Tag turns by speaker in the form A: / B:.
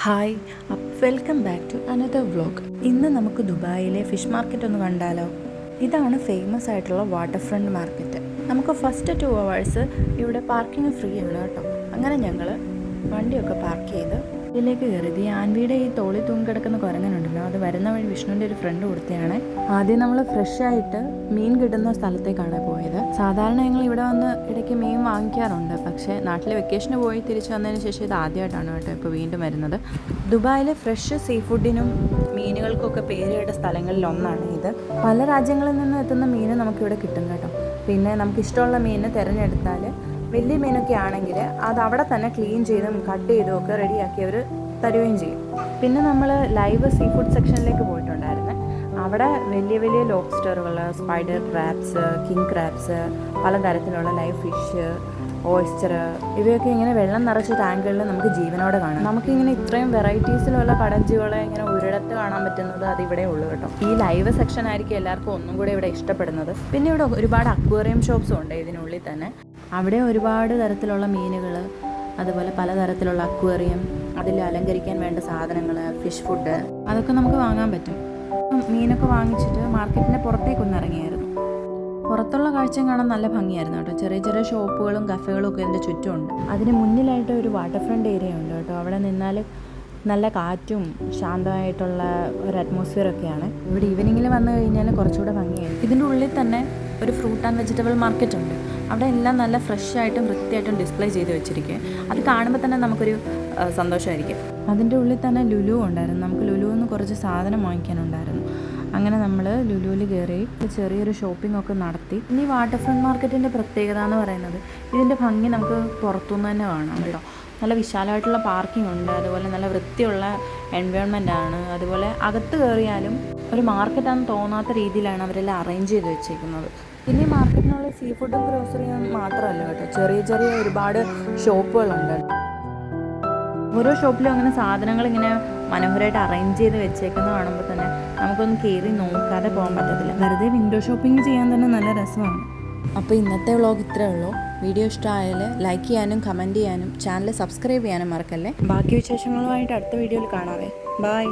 A: Hi welcome back to another vlog. ഇന്ന് നമുക്ക് ദുബായിലെ ഫിഷ് മാർക്കറ്റ് ഒന്ന് കണ്ടാലോ. ഇതാണ് ഫേമസ് ആയിട്ടുള്ള വാട്ടർ ഫ്രണ്ട് മാർക്കറ്റ്. നമുക്ക് ഫസ്റ്റ് 2 hours ഇവിടെ പാർക്കിംഗ് ഫ്രീ ആണ് കേട്ടോ. അങ്ങനെ ഞങ്ങൾ വണ്ടിയൊക്കെ പാർക്ക് ചെയ്ത് ഇതിലേക്ക് കയറിയത്. ഈ ആൻവിയുടെ ഈ തോളി തൂങ്ങിക്കിടക്കുന്ന കുരങ്ങനുണ്ടല്ലോ, അത് വരുന്ന വഴി വിഷ്ണുവിൻ്റെ ഒരു ഫ്രണ്ട് കൊടുത്തതാണ്. ആദ്യം നമ്മൾ ഫ്രഷ് ആയിട്ട് മീൻ കിട്ടുന്ന സ്ഥലത്തേക്കാണ് പോയത്. സാധാരണ ഞങ്ങൾ ഇവിടെ വന്ന് ഇടയ്ക്ക് മീൻ വാങ്ങിക്കാറുണ്ട്, പക്ഷേ നാട്ടിലെ വെക്കേഷന് പോയി തിരിച്ചു വന്നതിന് ശേഷം ഇത് ആദ്യമായിട്ടാണ് കേട്ടോ ഇപ്പോൾ വീണ്ടും വരുന്നത്. ദുബായിലെ ഫ്രഷ് സീ ഫുഡിനും മീനുകൾക്കൊക്കെ പേര് കേട്ട സ്ഥലങ്ങളിൽ ഒന്നാണ് ഇത്. പല രാജ്യങ്ങളിൽ നിന്ന് എത്തുന്ന മീൻ നമുക്കിവിടെ കിട്ടും കേട്ടോ. പിന്നെ നമുക്ക് ഇഷ്ടമുള്ള മീൻ തിരഞ്ഞെടുത്താൽ വലിയ മീനൊക്കെ ആണെങ്കിൽ അത് അവിടെ തന്നെ ക്ലീൻ ചെയ്തും കട്ട് ചെയ്തും ഒക്കെ റെഡിയാക്കി അവർ തരുകയും ചെയ്യും. പിന്നെ നമ്മൾ ലൈവ് സീ ഫുഡ് സെക്ഷനിലേക്ക് പോയിട്ടുണ്ടായിരുന്നു. അവിടെ വലിയ വലിയ ലോബ്സ്റ്ററുകൾ, സ്പൈഡർ ക്രാബ്സ്, കിങ് ക്രാബ്സ്, പലതരത്തിലുള്ള ലൈവ് ഫിഷ്, ഓയിസ്റ്റർ, ഇവയൊക്കെ ഇങ്ങനെ വെള്ളം നിറച്ച ടാങ്കുകളിൽ നമുക്ക് ജീവനോടെ കാണാം. നമുക്കിങ്ങനെ ഇത്രയും വെറൈറ്റീസിലുള്ള കടൽജീവികളെ ഇങ്ങനെ ഒരിടത്ത് കാണാൻ പറ്റുന്നത് അതിവിടെ ഉള്ളൂ കേട്ടോ. ഈ ലൈവ് സെക്ഷൻ ആയിരിക്കും എല്ലാവർക്കും ഒന്നും കൂടെ ഇവിടെ ഇഷ്ടപ്പെടുന്നത്. പിന്നെ ഇവിടെ ഒരുപാട് അക്വേറിയം ഷോപ്സും ഉണ്ട് ഇതിനുള്ളിൽ തന്നെ. അവിടെ ഒരുപാട് തരത്തിലുള്ള മീനുകൾ, അതുപോലെ പലതരത്തിലുള്ള അക്വേറിയം, അതിൽ അലങ്കരിക്കാൻ വേണ്ട സാധനങ്ങൾ, ഫിഷ് ഫുഡ്, അതൊക്കെ നമുക്ക് വാങ്ങാൻ പറ്റും. മീനൊക്കെ വാങ്ങിച്ചിട്ട് മാർക്കറ്റിൻ്റെ പുറത്തേക്കൊന്ന് ഇറങ്ങിയായിരുന്നു. പുറത്തുള്ള കാഴ്ചയും കാണാൻ നല്ല ഭംഗിയായിരുന്നു കേട്ടോ. ചെറിയ ചെറിയ ഷോപ്പുകളും കഫേകളും ഒക്കെ ഇതിൻ്റെ ചുറ്റുമുണ്ട്. അതിന് മുന്നിലായിട്ട് ഒരു വാട്ടർ ഫ്രണ്ട് ഏരിയ ഉണ്ട് കേട്ടോ. അവിടെ നിന്നാൽ നല്ല കാറ്റും ശാന്തമായിട്ടുള്ള ഒരു അറ്റ്മോസ്ഫിയറൊക്കെയാണ്. ഇവിടെ ഈവനിങ്ങിൽ വന്നു കഴിഞ്ഞാൽ കുറച്ചുകൂടെ ഭംഗിയായിരുന്നു. ഇതിൻ്റെ ഉള്ളിൽ തന്നെ ഒരു ഫ്രൂട്ട് ആൻഡ് വെജിറ്റബിൾ മാർക്കറ്റ് ഉണ്ട്. അവിടെ എല്ലാം നല്ല ഫ്രഷ് ആയിട്ടും വൃത്തിയായിട്ടും ഡിസ്പ്ലേ ചെയ്ത് വെച്ചിരിക്കുക. അത് കാണുമ്പോൾ തന്നെ നമുക്കൊരു സന്തോഷമായിരിക്കും. അതിൻ്റെ ഉള്ളിൽ തന്നെ ലുലു ഉണ്ടായിരുന്നു. നമുക്ക് ലുലുവിൽ കുറച്ച് സാധനം വാങ്ങിക്കാനുണ്ടായിരുന്നു. അങ്ങനെ നമ്മൾ ലുലുവിൽ കയറി ചെറിയൊരു ഷോപ്പിംഗ് ഒക്കെ നടത്തി. ഇനി വാട്ടർ ഫ്രണ്ട് മാർക്കറ്റിൻ്റെ പ്രത്യേകത എന്ന് പറയുന്നത് ഇതിൻ്റെ ഭംഗി നമുക്ക് പുറത്തുനിന്ന് തന്നെ കാണാം കേട്ടോ. നല്ല വിശാലമായിട്ടുള്ള പാർക്കിംഗ് ഉണ്ട്, അതുപോലെ നല്ല വൃത്തിയുള്ള എൻവയോൺമെൻ്റ് ആണ്. അതുപോലെ അകത്ത് കയറിയാലും ഒരു മാർക്കറ്റാണെന്ന് തോന്നാത്ത രീതിയിലാണ് അവരെല്ലാം അറേഞ്ച് ചെയ്ത് വെച്ചേക്കുന്നത്. പിന്നെ ഈ മാർക്കറ്റിനുള്ള സീ ഫുഡും ഗ്രോസറിയും മാത്രമല്ല കേട്ടോ, ചെറിയ ചെറിയ ഒരുപാട് ഷോപ്പുകളുണ്ട്. ഓരോ ഷോപ്പിലും അങ്ങനെ സാധനങ്ങൾ ഇങ്ങനെ മനോഹരമായിട്ട് അറേഞ്ച് ചെയ്ത് വെച്ചേക്കുന്നത് കാണുമ്പോൾ തന്നെ നമുക്കൊന്ന് കയറി നോക്കാതെ പോകാൻ പറ്റത്തില്ല. വെറുതെ വിൻഡോ ഷോപ്പിംഗ് ചെയ്യാൻ തന്നെ നല്ല രസമാണ്. അപ്പോൾ ഇന്നത്തെ വ്ളോഗ് ഇത്രയേ ഉള്ളൂ. വീഡിയോ ഇഷ്ടമായാൽ ലൈക്ക് ചെയ്യാനും കമൻറ്റ് ചെയ്യാനും ചാനൽ സബ്സ്ക്രൈബ് ചെയ്യാനും മറക്കല്ലേ. ബാക്കി വിശേഷങ്ങളുമായിട്ട് അടുത്ത വീഡിയോയിൽ കാണാവേ. ബൈ.